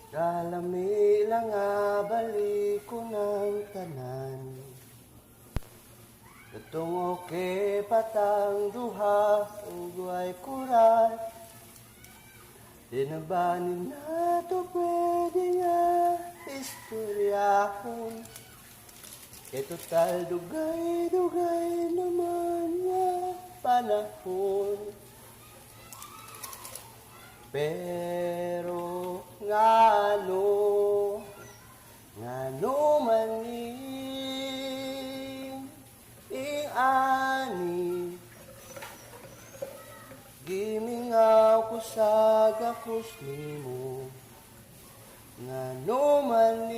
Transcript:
Kalami lang nga balik ko ng tanan. Katungo ke patang duha ang guay kurat. Di na ba na to pwede nga istoryahon? Kay total dugay-dugay naman nga panahon. Pero ngano man ani gimingaw ko sa gakos nimo ngano man